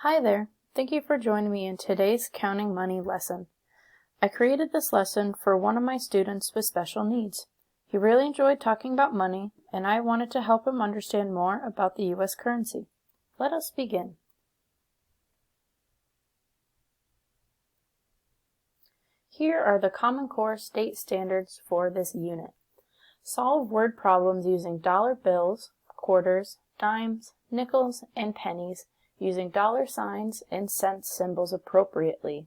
Hi there, thank you for joining me in today's Counting Money lesson. I created this lesson for one of my students with special needs. He really enjoyed talking about money, and I wanted to help him understand more about the U.S. currency. Let us begin. Here are the Common Core state standards for this unit. Solve word problems using dollar bills, quarters, dimes, nickels, and pennies using dollar signs and cent symbols appropriately.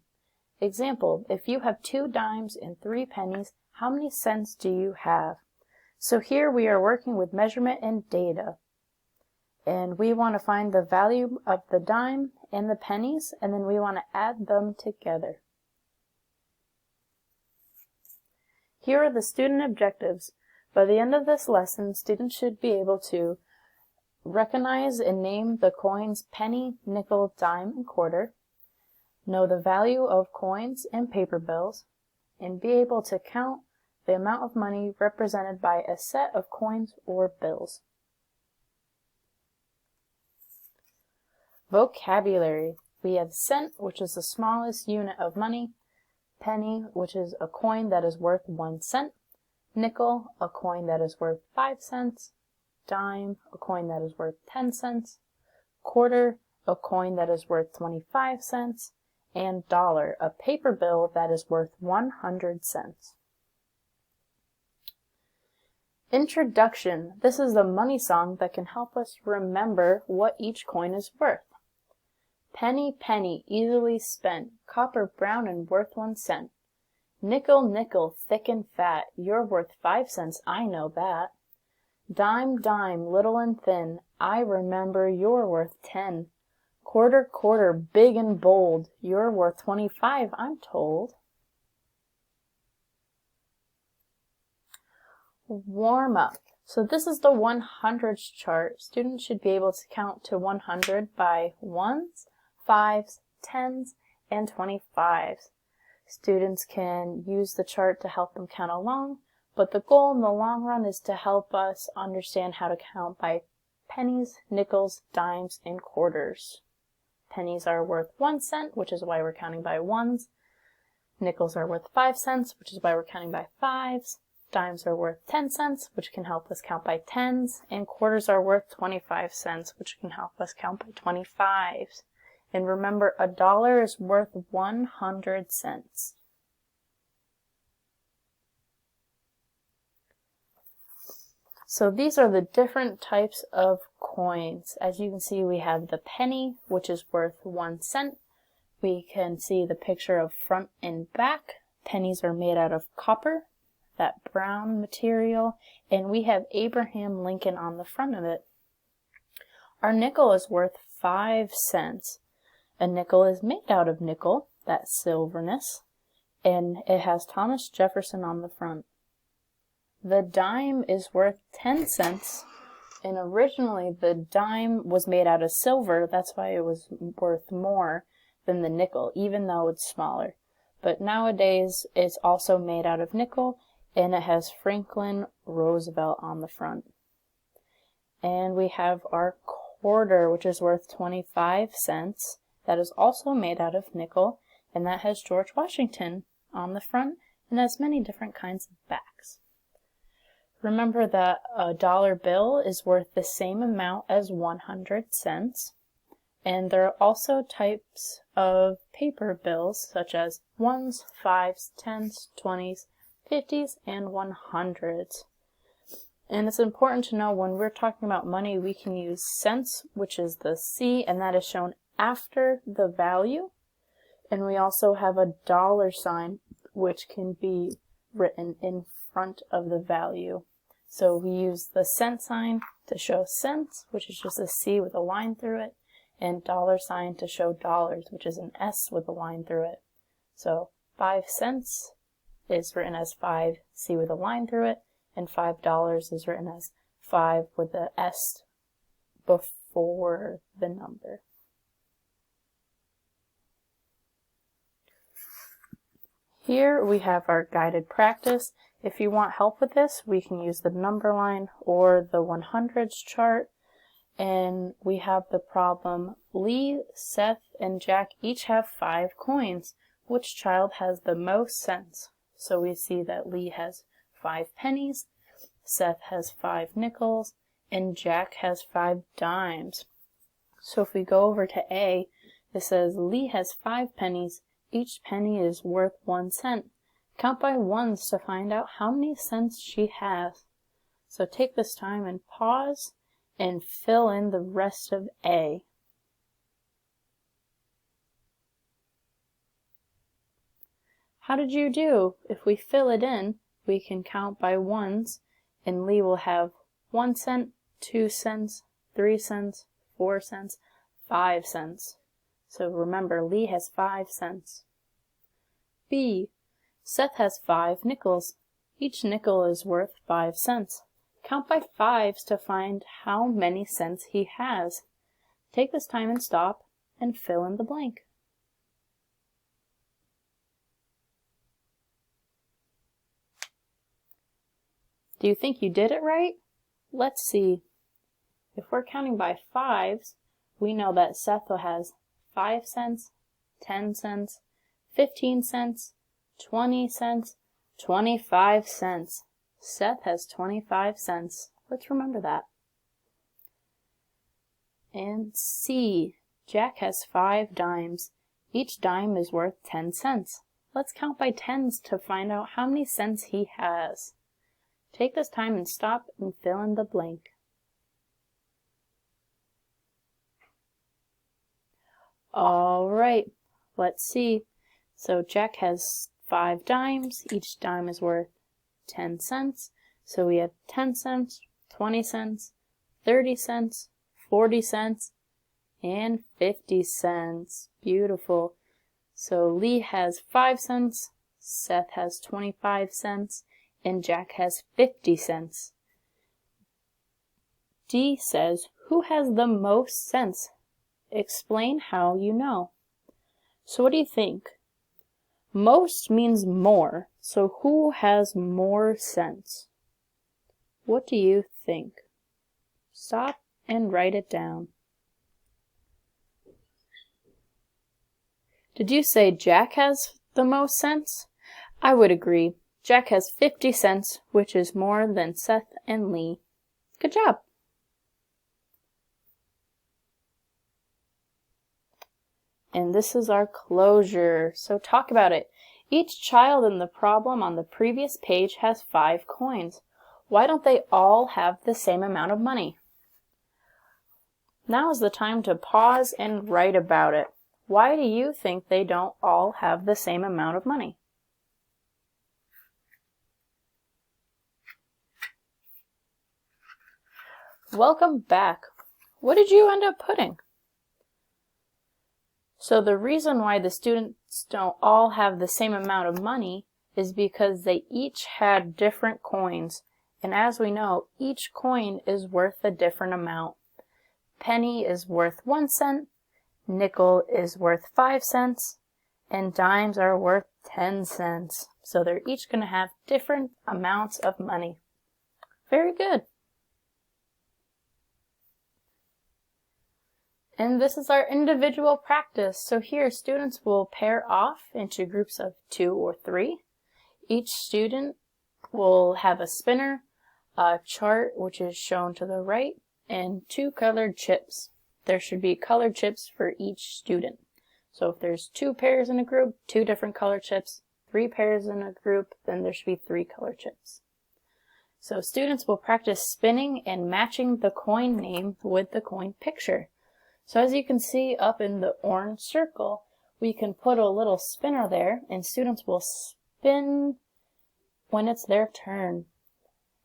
Example, if you have 2 dimes and 3 pennies, how many cents do you have? So here we are working with measurement and data. And we want to find the value of the dime and the pennies, and then we want to add them together. Here are the student objectives. By the end of this lesson, students should be able to recognize and name the coins penny, nickel, dime, and quarter, know the value of coins and paper bills, and be able to count the amount of money represented by a set of coins or bills. Vocabulary. We have cent, which is the smallest unit of money, penny, which is a coin that is worth 1 cent, nickel, a coin that is worth 5 cents, dime, a coin that is worth 10 cents, quarter, a coin that is worth 25 cents, and dollar, a paper bill that is worth 100 cents. Introduction. This is the money song that can help us remember what each coin is worth. Penny, penny, easily spent, copper brown and worth 1 cent. Nickel, nickel, thick and fat, you're worth 5 cents, I know that. Dime, dime, little and thin, I remember you're worth 10. Quarter, quarter, big and bold, you're worth 25, I'm told. Warm up. So this is the 100s chart. Students should be able to count to 100 by 1s, 5s, 10s, and 25s. Students can use the chart to help them count along, but the goal in the long run is to help us understand how to count by pennies, nickels, dimes, and quarters. Pennies are worth 1 cent, which is why we're counting by 1s. Nickels are worth 5 cents, which is why we're counting by 5s. Dimes are worth 10 cents, which can help us count by 10s. And quarters are worth 25 cents, which can help us count by 25s. And remember, $1 is worth 100 cents. So these are the different types of coins. As you can see, we have the penny, which is worth 1 cent. We can see the picture of front and back. Pennies are made out of copper, that brown material, and we have Abraham Lincoln on the front of it. Our nickel is worth 5 cents. A nickel is made out of nickel, that silverness, and it has Thomas Jefferson on the front. The dime is worth 10 cents, and originally the dime was made out of silver. That's why it was worth more than the nickel, even though it's smaller. But nowadays it's also made out of nickel, and it has Franklin Roosevelt on the front. And we have our quarter, which is worth 25 cents. That is also made out of nickel, and that has George Washington on the front, and has many different kinds of backs. Remember that a dollar bill is worth the same amount as 100 cents. And there are also types of paper bills such as 1s, 5s, 10s, 20s, 50s, and 100s. And it's important to know when we're talking about money, we can use cents, which is the C, and that is shown after the value. And we also have a dollar sign, which can be written in front of the value. So we use the cent sign to show cents, which is just a C with a line through it, and dollar sign to show dollars, which is an S with a line through it. So 5 cents is written as 5, C with a line through it, and $5 is written as 5 with the S before the number. Here we have our guided practice. If you want help with this, we can use the number line or the 100s chart. and we have the problem, Lee, Seth, and Jack each have 5 coins. Which child has the most cents? So we see that Lee has 5 pennies, Seth has 5 nickels, and Jack has 5 dimes. So if we go over to A, it says Lee has 5 pennies. Each penny is worth 1 cent. Count by ones to find out how many cents she has. So take this time and pause and fill in the rest of A. How did you do? If we fill it in, we can count by ones, and Lee will have 1 cent, 2 cents, 3 cents, 4 cents, 5 cents. So remember, Lee has 5 cents. B. Seth has 5 nickels. Each nickel is worth 5 cents. Count by fives to find how many cents he has. Take this time and stop and fill in the blank. Do you think you did it right? Let's see. If we're counting by fives, we know that Seth has 5 cents, 10 cents, 15 cents, 20 cents, 25 cents. Seth has 25 cents. Let's remember that. And C. Jack has 5 dimes. Each dime is worth 10 cents. Let's count by tens to find out how many cents he has. Take this time and stop and fill in the blank. All right, let's see. So Jack has 5 dimes. Each dime is worth 10 cents. So we have 10 cents, 20 cents, 30 cents, 40 cents, and 50 cents. Beautiful. So Lee has 5 cents, Seth has 25 cents, and Jack has 50 cents. D says, who has the most cents? Explain how you know. So what do you think? Most means more, so who has more cents? What do you think? Stop and write it down. Did you say Jack has the most cents? I would agree. Jack has 50 cents, which is more than Seth and Lee. Good job. And this is our closure. So talk about it. Each child in the problem on the previous page has 5 coins. Why don't they all have the same amount of money? Now is the time to pause and write about it. Why do you think they don't all have the same amount of money? Welcome back. What did you end up putting? So the reason why the students don't all have the same amount of money is because they each had different coins. And as we know, each coin is worth a different amount. Penny is worth 1 cent, nickel is worth 5 cents, and dimes are worth 10 cents. So they're each going to have different amounts of money. Very good. And this is our individual practice. So here students will pair off into groups of 2 or 3. Each student will have a spinner, a chart which is shown to the right, and 2 colored chips. There should be colored chips for each student. So if there's 2 pairs in a group, 2 different color chips, 3 pairs in a group, then there should be 3 color chips. So students will practice spinning and matching the coin name with the coin picture. So as you can see up in the orange circle, we can put a little spinner there and students will spin when it's their turn.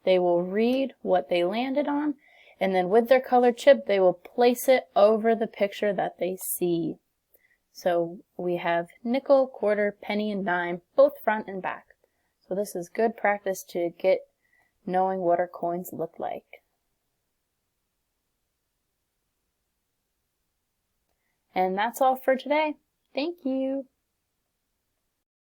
They will read what they landed on, and then with their colored chip, they will place it over the picture that they see. So we have nickel, quarter, penny, and dime, both front and back. So this is good practice to get knowing what our coins look like. And that's all for today. Thank you.